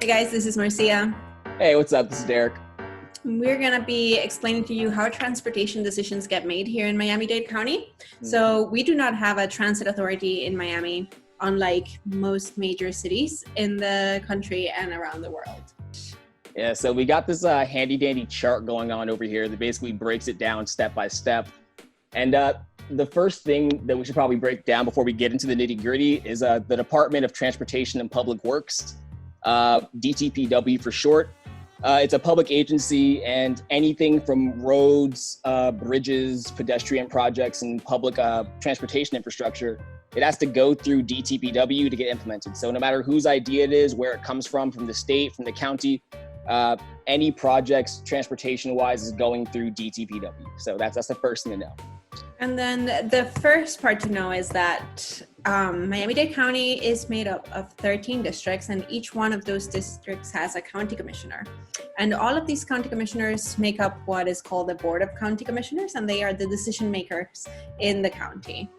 Hey guys, this is Marcia. Hey, what's up? This is Derrick. We're going to be explaining to you how transportation decisions get made here in Miami-Dade County. So we do not have a transit authority in Miami, unlike most major cities in the country and around the world. Yeah, so we got this handy dandy chart going on over here that basically breaks it down step by step. And the first thing that we should probably break down before we get into the nitty gritty is the Department of Transportation and Public Works, DTPW for short. It's a public agency, and anything from roads, bridges, pedestrian projects, and public transportation infrastructure, it has to go through DTPW to get implemented. So no matter whose idea it is, where it comes from the state, from the county, any projects transportation-wise is going through DTPW. So that's the first thing to know. And then the first part to know is that Miami-Dade County is made up of 13 districts, and each one of those districts has a county commissioner. And all of these county commissioners make up what is called the Board of County Commissioners, and they are the decision makers in the county.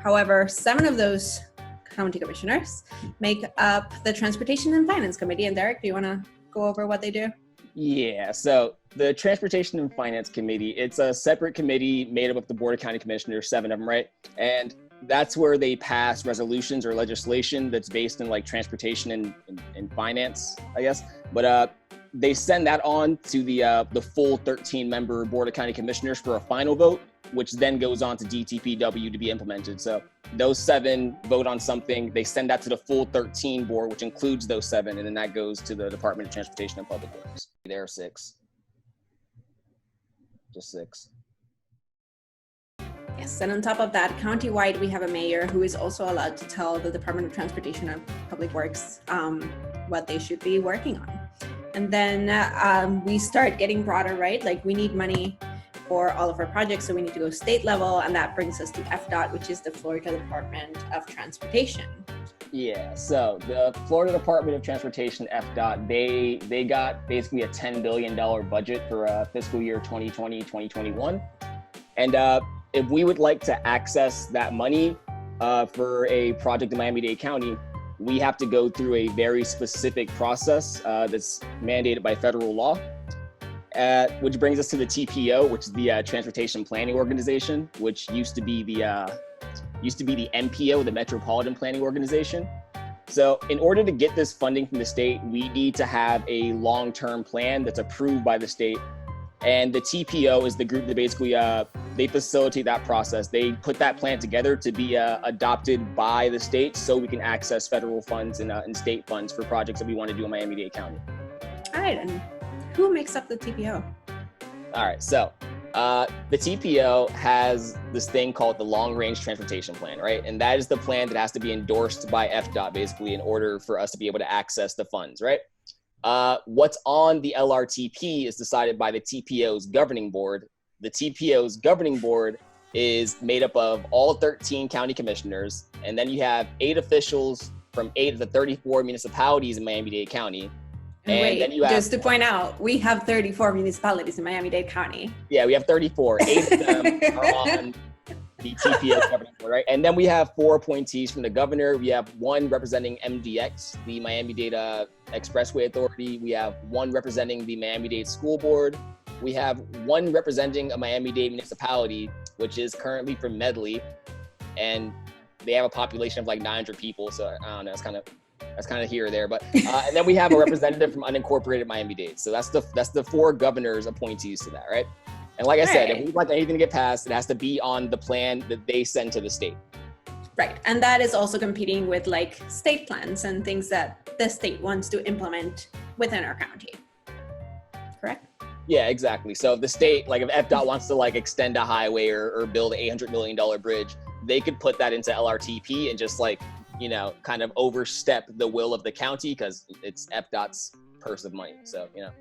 However, 7 of those county commissioners make up the Transportation and Finance Committee. And Derrick, do you want to go over what they do? Yeah, so the Transportation and Finance Committee, it's a separate committee made up of the Board of County Commissioners, 7 of them, right? And that's where they pass resolutions or legislation that's based in like transportation and finance, I guess. But they send that on to the full 13-member Board of County Commissioners for a final vote, which then goes on to DTPW to be implemented. So those 7 vote on something, they send that to the full 13 board, which includes those 7, and then that goes to the Department of Transportation and Public Works. There are 6. Just 6. Yes, and on top of that, countywide, we have a mayor who is also allowed to tell the Department of Transportation and Public Works what they should be working on. And then we start getting broader, right? Like we need money for all of our projects, so we need to go state level, and that brings us to FDOT, which is the Florida Department of Transportation. Yeah, so the Florida Department of Transportation, FDOT, they got basically a $10 billion budget for fiscal year 2020-2021. And if we would like to access that money for a project in Miami-Dade County, we have to go through a very specific process that's mandated by federal law. Which brings us to the TPO, which is the Transportation Planning Organization, which used to be the MPO, the Metropolitan Planning Organization. So in order to get this funding from the state, we need to have a long-term plan that's approved by the state. And the TPO is the group that basically, they facilitate that process. They put that plan together to be adopted by the state so we can access federal funds and state funds for projects that we want to do in Miami-Dade County. All right, and who makes up the TPO? All right, so the TPO has this thing called the Long Range Transportation Plan, right? And that is the plan that has to be endorsed by FDOT basically in order for us to be able to access the funds, right? What's on the LRTP is decided by the TPO's governing board. The TPO's governing board is made up of all 13 county commissioners, and then you have 8 officials from 8 of the 34 municipalities in Miami-Dade County. And wait, then you have, just to point out, we have 34 municipalities in Miami-Dade County. Yeah, we have 34. 8 of them are on the TPO governing board, right? And then we have 4 appointees from the governor. We have 1 representing MDX, the Miami-Dade Expressway Authority. We have 1 representing the Miami-Dade School Board. We have 1 representing a Miami-Dade municipality, which is currently from Medley, and they have a population of like 900 people. So I don't know, it's kind of here or there, but and then we have a representative from unincorporated Miami-Dade. So that's the 4 governors appointees to that, right? And like I said, if we'd like anything to get passed, it has to be on the plan that they send to the state. Right, and that is also competing with like state plans and things that the state wants to implement within our county. Correct? Yeah, exactly. So if the state, like if FDOT wants to like extend a highway or build an $800 million bridge, they could put that into LRTP and just like, you know, kind of overstep the will of the county because it's FDOT's purse of money. So, you know,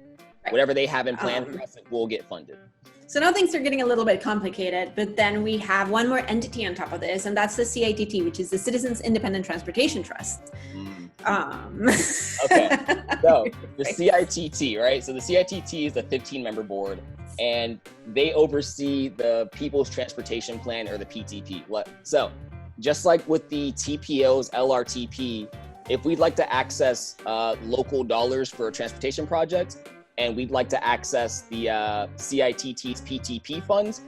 whatever they have in plan for us, it will get funded. So now things are getting a little bit complicated, but then we have one more entity on top of this, and that's the CITT, which is the Citizens Independent Transportation Trust. Okay, so the CITT, right? So the CITT is a 15-member board, and they oversee the People's Transportation Plan, or the PTP. So just like with the TPO's LRTP, if we'd like to access local dollars for a transportation project, and we'd like to access the CITT's PTP funds,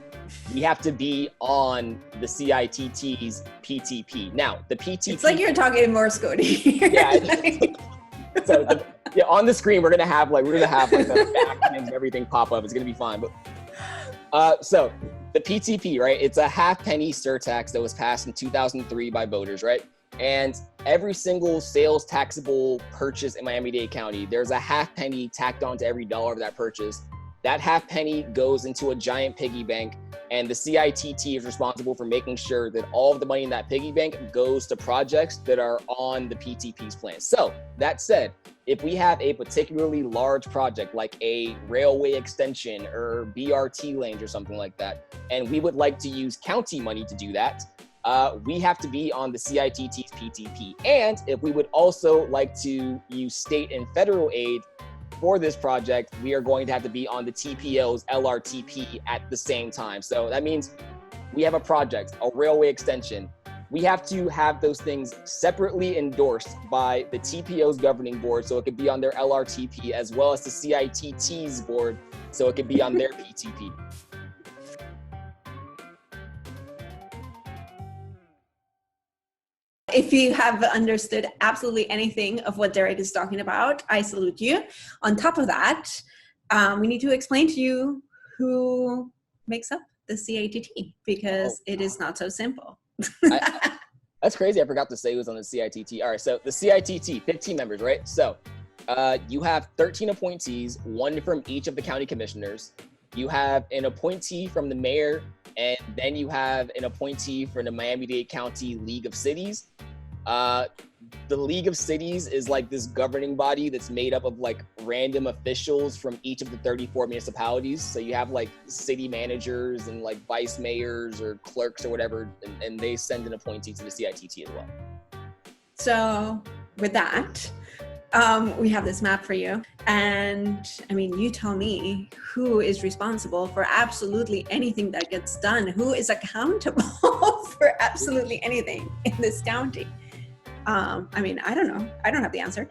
we have to be on the CITT's PTP. Now, the PTP... It's like you're talking in Morse code here. Yeah. So, on the screen, we're gonna have the acronyms and everything pop up. It's gonna be fine. But so the PTP, right? It's a half-penny surtax that was passed in 2003 by voters, right? And every single sales taxable purchase in Miami-Dade County, there's a half penny tacked onto every dollar of that purchase. That half penny goes into a giant piggy bank, and the CITT is responsible for making sure that all of the money in that piggy bank goes to projects that are on the PTP's plan. So that said, if we have a particularly large project like a railway extension or BRT lanes or something like that, and we would like to use county money to do that, we have to be on the CITT's PTP. And if we would also like to use state and federal aid for this project, we are going to have to be on the TPO's LRTP at the same time. So that means we have a project, a railway extension. We have to have those things separately endorsed by the TPO's governing board, so it could be on their LRTP, as well as the CITT's board, so it could be on their PTP. If you have understood absolutely anything of what Derrick is talking about, I salute you. On top of that, we need to explain to you who makes up the CITT, because it is not so simple. That's crazy. I forgot to say who's on the CITT. All right, so the CITT, 15 members, right? So you have 13 appointees, one from each of the county commissioners. You have an appointee from the mayor, and then you have an appointee from the Miami-Dade County League of Cities. The League of Cities is like this governing body that's made up of like random officials from each of the 34 municipalities. So you have like city managers and like vice mayors or clerks or whatever, and they send an appointee to the CITT as well. So with that, we have this map for you. And I mean, you tell me who is responsible for absolutely anything that gets done, who is accountable for absolutely anything in this county. I mean, I don't know. I don't have the answer.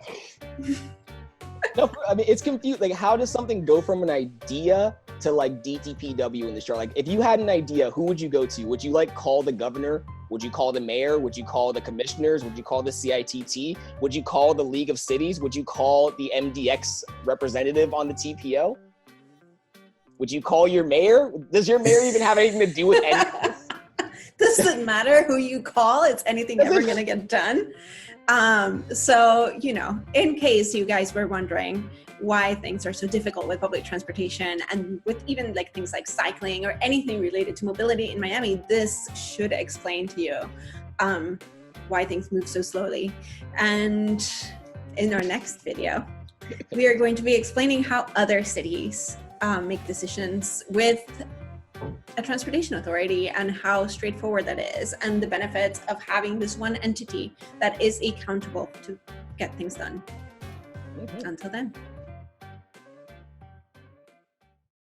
No, I mean, it's confused. Like, how does something go from an idea to like DTPW in the chart? Like, if you had an idea, who would you go to? Would you like call the governor? Would you call the mayor? Would you call the commissioners? Would you call the CITT? Would you call the League of Cities? Would you call the MDX representative on the TPO? Would you call your mayor? Does your mayor even have anything to do with any of this? Doesn't matter who you call, it's anything ever going to get done. So, you know, in case you guys were wondering why things are so difficult with public transportation and with even like things like cycling or anything related to mobility in Miami, this should explain to you why things move so slowly. And in our next video, we are going to be explaining how other cities make decisions with a transportation authority and how straightforward that is, and the benefits of having this one entity that is accountable to get things done. Until then.